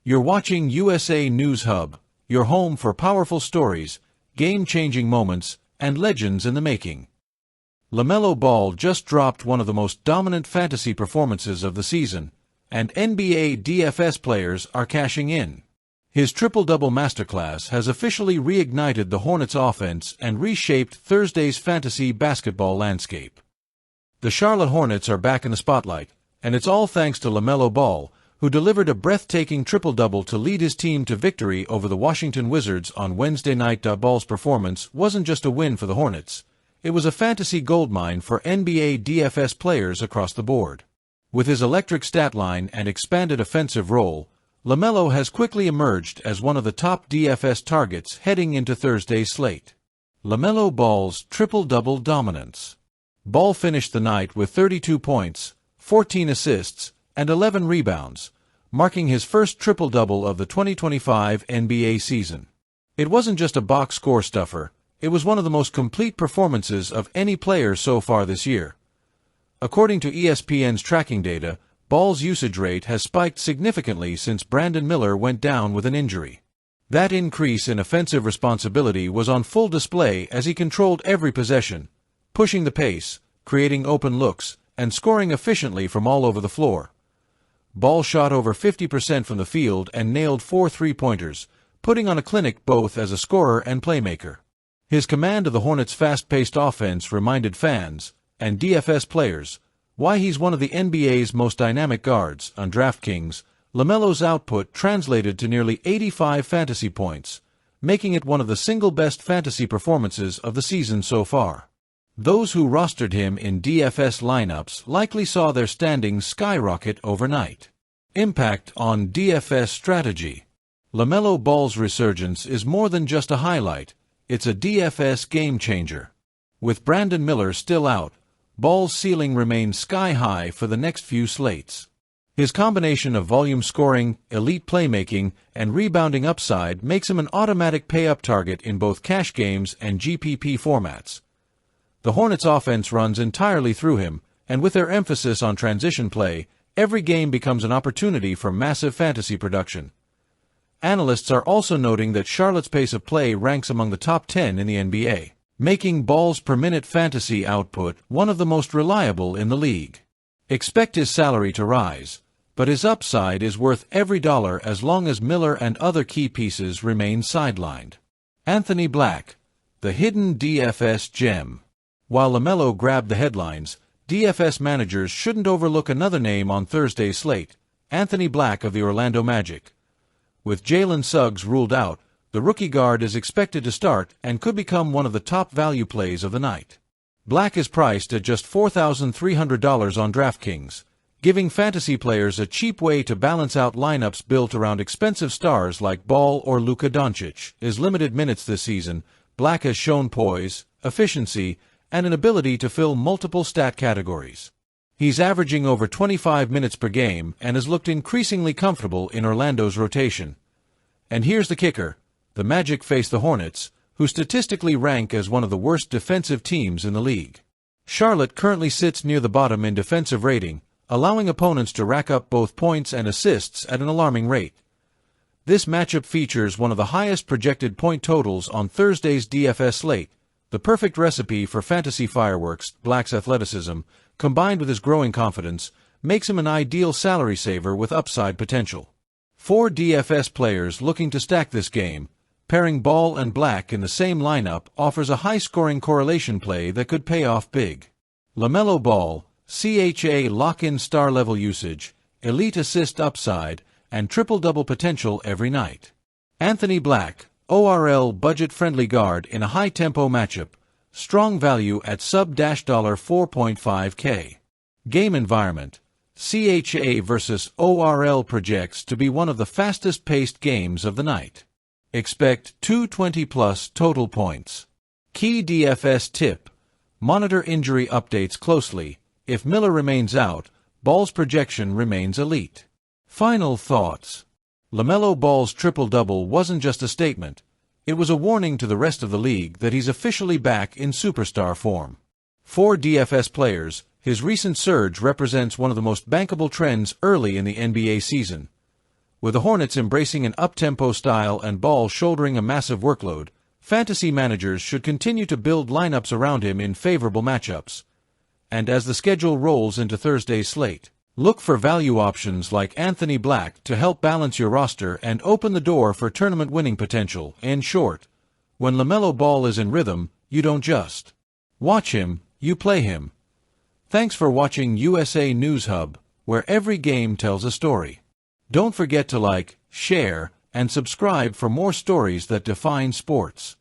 You're watching USA News Hub, your home for powerful stories, game-changing moments, and legends in the making. LaMelo Ball just dropped one of the most dominant fantasy performances of the season, and NBA DFS players are cashing in. His triple-double masterclass has officially reignited the Hornets' offense and reshaped Thursday's fantasy basketball landscape. The Charlotte Hornets are back in the spotlight, and it's all thanks to LaMelo Ball, who delivered a breathtaking triple-double to lead his team to victory over the Washington Wizards on Wednesday night. Ball's performance wasn't just a win for the Hornets. It was a fantasy goldmine for NBA DFS players across the board. With his electric stat line and expanded offensive role, LaMelo has quickly emerged as one of the top DFS targets heading into Thursday's slate. LaMelo Ball's triple-double dominance. Ball finished the night with 32 points, 14 assists, and 11 rebounds, marking his first triple-double of the 2025 NBA season. It wasn't just a box score stuffer, it was one of the most complete performances of any player so far this year. According to ESPN's tracking data, Ball's usage rate has spiked significantly since Brandon Miller went down with an injury. That increase in offensive responsibility was on full display as he controlled every possession, pushing the pace, creating open looks, and scoring efficiently from all over the floor. Ball shot over 50% from the field and nailed 4 three-pointers, putting on a clinic both as a scorer and playmaker. His command of the Hornets' fast-paced offense reminded fans, and DFS players, why he's one of the NBA's most dynamic guards. On DraftKings, LaMelo's output translated to nearly 85 fantasy points, making it one of the single best fantasy performances of the season so far. Those who rostered him in DFS lineups likely saw their standings skyrocket overnight. Impact on DFS strategy. LaMelo Ball's resurgence is more than just a highlight, it's a DFS game-changer. With Brandon Miller still out, Ball's ceiling remains sky-high for the next few slates. His combination of volume scoring, elite playmaking, and rebounding upside makes him an automatic pay-up target in both cash games and GPP formats. The Hornets' offense runs entirely through him, and with their emphasis on transition play, every game becomes an opportunity for massive fantasy production. Analysts are also noting that Charlotte's pace of play ranks among the top 10 in the NBA, making Ball's per-minute fantasy output one of the most reliable in the league. Expect his salary to rise, but his upside is worth every dollar as long as Miller and other key pieces remain sidelined. Anthony Black, the hidden DFS gem. While LaMelo grabbed the headlines, DFS managers shouldn't overlook another name on Thursday's slate, Anthony Black of the Orlando Magic. With Jalen Suggs ruled out, the rookie guard is expected to start and could become one of the top value plays of the night. Black is priced at just $4,300 on DraftKings, giving fantasy players a cheap way to balance out lineups built around expensive stars like Ball or Luka Doncic. His limited minutes this season, Black has shown poise, efficiency, and an ability to fill multiple stat categories. He's averaging over 25 minutes per game and has looked increasingly comfortable in Orlando's rotation. And here's the kicker. The Magic face the Hornets, who statistically rank as one of the worst defensive teams in the league. Charlotte currently sits near the bottom in defensive rating, allowing opponents to rack up both points and assists at an alarming rate. This matchup features one of the highest projected point totals on Thursday's DFS slate, the perfect recipe for fantasy fireworks. Black's athleticism, combined with his growing confidence, makes him an ideal salary saver with upside potential. For DFS players looking to stack this game, pairing Ball and Black in the same lineup offers a high-scoring correlation play that could pay off big. LaMelo Ball, CHA lock-in star-level usage, elite assist upside, and triple-double potential every night. Anthony Black, ORL budget-friendly guard in a high-tempo matchup, strong value at sub-$4.5K. Game environment. CHA versus ORL projects to be one of the fastest-paced games of the night. Expect 220-plus total points. Key DFS tip. Monitor injury updates closely. If Miller remains out, Ball's projection remains elite. Final thoughts. LaMelo Ball's triple-double wasn't just a statement. It was a warning to the rest of the league that he's officially back in superstar form. For DFS players, his recent surge represents one of the most bankable trends early in the NBA season. With the Hornets embracing an up-tempo style and Ball shouldering a massive workload, fantasy managers should continue to build lineups around him in favorable matchups. And as the schedule rolls into Thursday's slate, look for value options like Anthony Black to help balance your roster and open the door for tournament winning potential. In short, when LaMelo Ball is in rhythm, you don't just watch him, you play him. Thanks for watching USA News Hub, where every game tells a story. Don't forget to like, share, and subscribe for more stories that define sports.